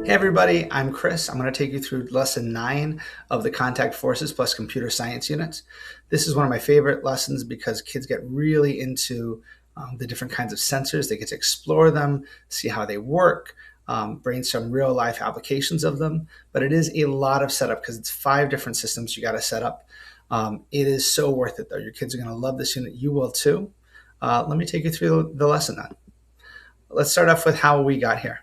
Hey everybody, I'm Chris. I'm going to take you through lesson 9 of the Contact Forces plus Computer Science unit. This is one of my favorite lessons because kids get really into the different kinds of sensors. They get to explore them, see how they work, brainstorm real life applications of them. But it is a lot of setup because it's 5 different systems you got to set up. It is so worth it though. Your kids are going to love this unit. You will too. Let me take you through the lesson then. Let's start off with how we got here.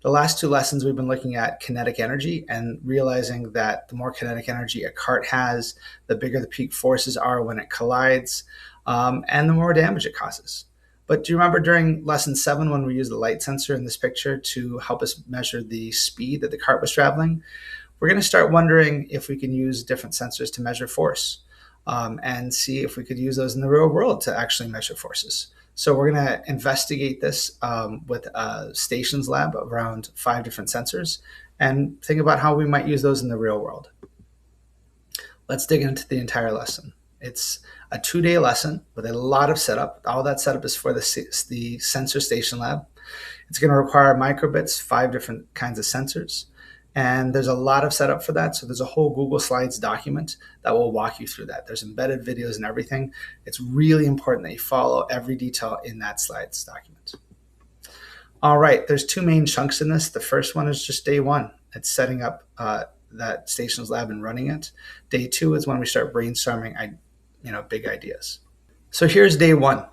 The last 2 lessons we've been looking at kinetic energy and realizing that the more kinetic energy a cart has, the bigger the peak forces are when it collides, and the more damage it causes. But do you remember during lesson 7 when we used the light sensor in this picture to help us measure the speed that the cart was traveling? We're going to start wondering if we can use different sensors to measure force and see if we could use those in the real world to actually measure forces. So we're going to investigate this with a stations lab around 5 different sensors and think about how we might use those in the real world. Let's dig into the entire lesson. It's a 2-day lesson with a lot of setup. All that setup is for the sensor station lab. It's going to require microbits, 5 different kinds of sensors. And there's a lot of setup for that. So there's a whole Google Slides document that will walk you through that. There's embedded videos and everything. It's really important that you follow every detail in that Slides document. All right, there's 2 main chunks in this. The first one is just day 1. It's setting up that stations lab and running it. Day 2 is when we start brainstorming, big ideas. So here's day 1.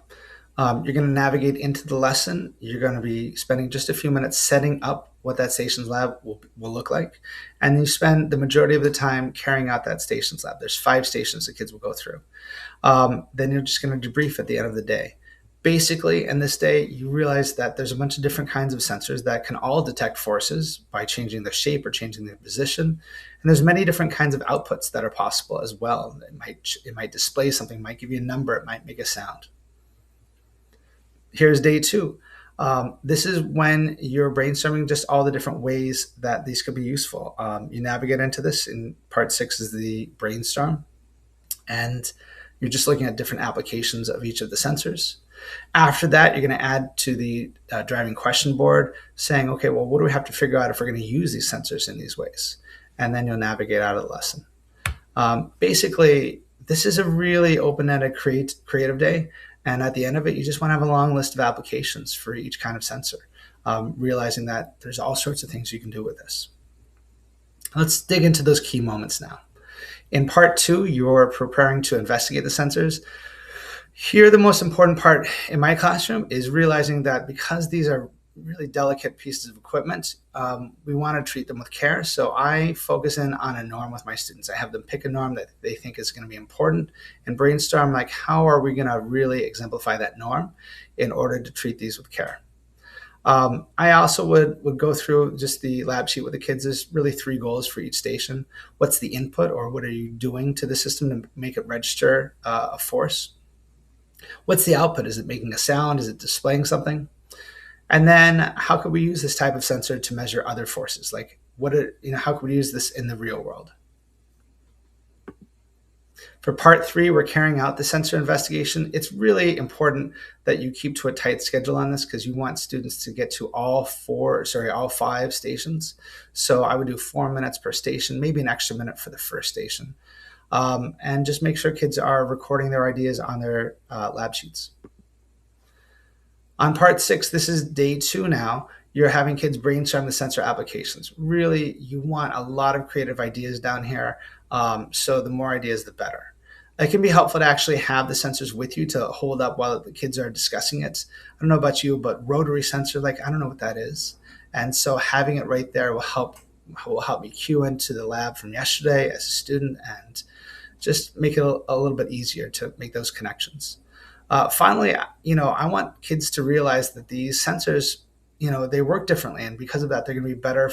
You're going to navigate into the lesson. You're going to be spending just a few minutes setting up what that stations lab will look like. And you spend the majority of the time carrying out that stations lab. There's 5 stations the kids will go through. Then you're just going to debrief at the end of the day. Basically, in this day, you realize that there's a bunch of different kinds of sensors that can all detect forces by changing their shape or changing their position. And there's many different kinds of outputs that are possible as well. It might display something, might give you a number, it might make a sound. Here's day 2. This is when you're brainstorming just all the different ways that these could be useful. You navigate into this. In part 6 is the brainstorm. And you're just looking at different applications of each of the sensors. After that, you're going to add to the driving question board saying, okay, well, what do we have to figure out if we're going to use these sensors in these ways? And then you'll navigate out of the lesson. Basically, this is a really open-ended creative day. And at the end of it, you just want to have a long list of applications for each kind of sensor, realizing that there's all sorts of things you can do with this. Let's dig into those key moments now. In part 2, you're preparing to investigate the sensors. Here, the most important part in my classroom is realizing that because these are really delicate pieces of equipment, we want to treat them with care. So I focus in on a norm with my students. I have them pick a norm that they think is going to be important and brainstorm like, how are we going to really exemplify that norm in order to treat these with care? I also would go through just the lab sheet with the kids. There's really 3 goals for each station. What's the input, or what are you doing to the system to make it register a force? What's the output? Is it making a sound? Is it displaying something? And then how could we use this type of sensor to measure other forces? Like how could we use this in the real world? For part 3, we're carrying out the sensor investigation. It's really important that you keep to a tight schedule on this because you want students to get to all 5 stations. So I would do 4 minutes per station, maybe an extra minute for the first station. And just make sure kids are recording their ideas on their lab sheets. On part 6, this is day 2 now. You're having kids brainstorm the sensor applications. Really, you want a lot of creative ideas down here. So the more ideas, the better. It can be helpful to actually have the sensors with you to hold up while the kids are discussing it. I don't know about you, but rotary sensor, I don't know what that is. And so having it right there will help me cue into the lab from yesterday as a student and just make it a little bit easier to make those connections. Finally, I want kids to realize that these sensors, they work differently. And because of that, they're going to be better,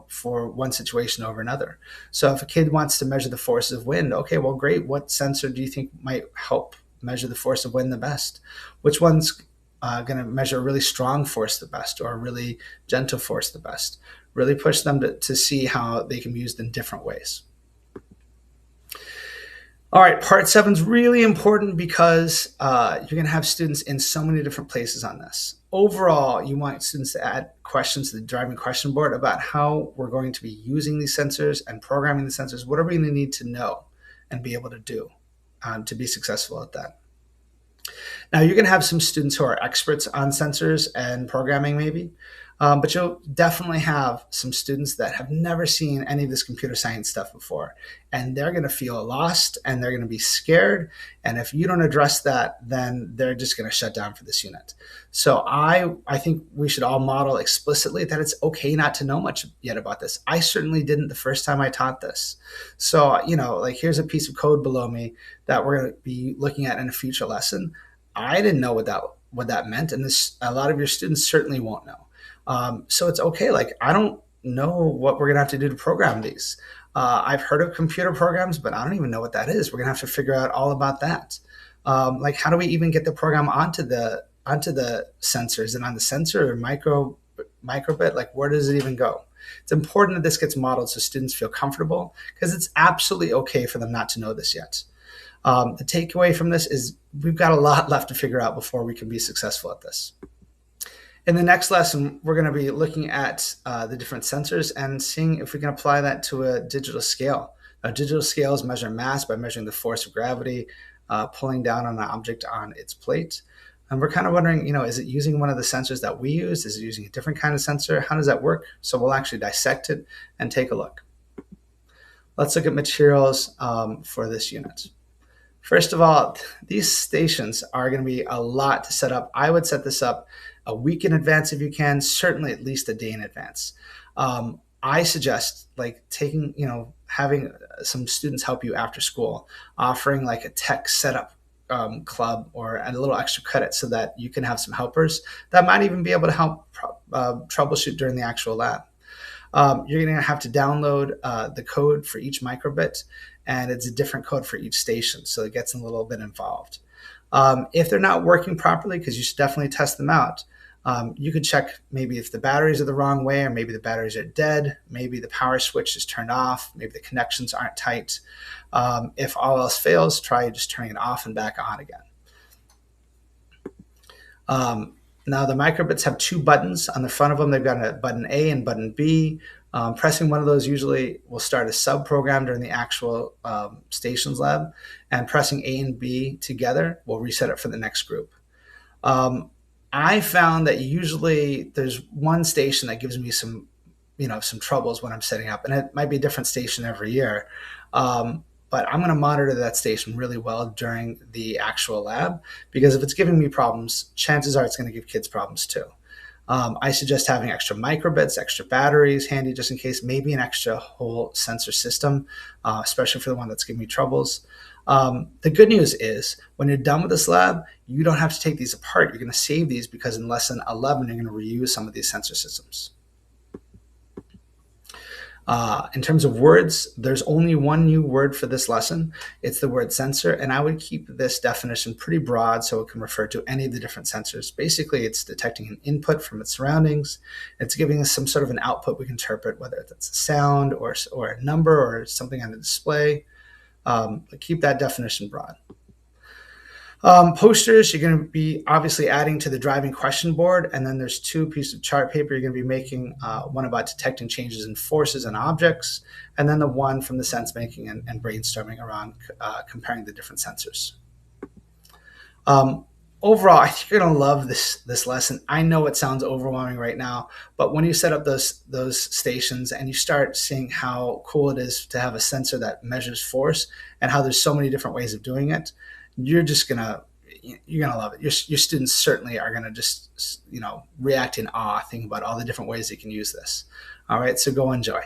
for one situation over another. So if a kid wants to measure the force of wind, okay, well, great. What sensor do you think might help measure the force of wind the best? Which one's going to measure a really strong force the best or a really gentle force the best? Really push them to see how they can be used in different ways. All right, part 7 is really important because you're going to have students in so many different places on this. overall, you want students to add questions to the driving question board about how we're going to be using these sensors and programming the sensors. What are we going to need to know and be able to do to be successful at that? Now, you're going to have some students who are experts on sensors and programming, maybe, but you'll definitely have some students that have never seen any of this computer science stuff before, and they're going to feel lost and they're going to be scared. And if you don't address that, then they're just going to shut down for this unit. So I think we should all model explicitly that it's okay not to know much yet about this. I certainly didn't the first time I taught this. So, like here's a piece of code below me that we're going to be looking at in a future lesson. I didn't know what that meant, and a lot of your students certainly won't know. So it's okay. Like, I don't know what we're gonna have to do to program these. I've heard of computer programs, but I don't even know what that is. We're gonna have to figure out all about that. Like, how do we even get the program onto the sensors and on the sensor or microbit? Like, where does it even go? It's important that this gets modeled so students feel comfortable, because it's absolutely okay for them not to know this yet. The takeaway from this is we've got a lot left to figure out before we can be successful at this. In the next lesson, we're going to be looking at the different sensors and seeing if we can apply that to a digital scale. Now, digital scales measure mass by measuring the force of gravity pulling down on an object on its plate. And we're kind of wondering, is it using one of the sensors that we use? Is it using a different kind of sensor? How does that work? So we'll actually dissect it and take a look. Let's look at materials for this unit. First of all, these stations are going to be a lot to set up. I would set this up a week in advance if you can, certainly at least a day in advance. I suggest having some students help you after school, offering like a tech setup club or a little extra credit so that you can have some helpers that might even be able to help troubleshoot during the actual lab. You're going to have to download the code for each microbit, and it's a different code for each station, so it gets a little bit involved. If they're not working properly, because you should definitely test them out, you could check maybe if the batteries are the wrong way, or maybe the batteries are dead, maybe the power switch is turned off, maybe the connections aren't tight. If all else fails, try just turning it off and back on again. Now, the microbits have two buttons on the front of them. They've got a button A and button B. Pressing one of those usually will start a sub-program during the actual stations lab, and pressing A and B together will reset it for the next group. I found that usually there's one station that gives me some troubles when I'm setting up, and it might be a different station every year. But I'm going to monitor that station really well during the actual lab, because if it's giving me problems, chances are it's going to give kids problems too. I suggest having extra microbits, extra batteries handy just in case, maybe an extra whole sensor system, especially for the one that's giving me troubles. The good news is when you're done with this lab, you don't have to take these apart. You're going to save these because in lesson 11, you're going to reuse some of these sensor systems. In terms of words, there's only one new word for this lesson. It's the word sensor, and I would keep this definition pretty broad so it can refer to any of the different sensors. Basically, it's detecting an input from its surroundings. It's giving us some sort of an output we can interpret, whether that's a sound or a number or something on the display. But keep that definition broad. Posters, you're going to be obviously adding to the driving question board, and then there's two pieces of chart paper. You're going to be making one about detecting changes in forces and objects, and then the one from the sense making and brainstorming around comparing the different sensors. Overall, I think you're going to love this lesson. I know it sounds overwhelming right now, but when you set up those stations and you start seeing how cool it is to have a sensor that measures force and how there's so many different ways of doing it, you're gonna love it. Your students certainly are gonna just react in awe, thinking about all the different ways they can use this. All right, so go enjoy.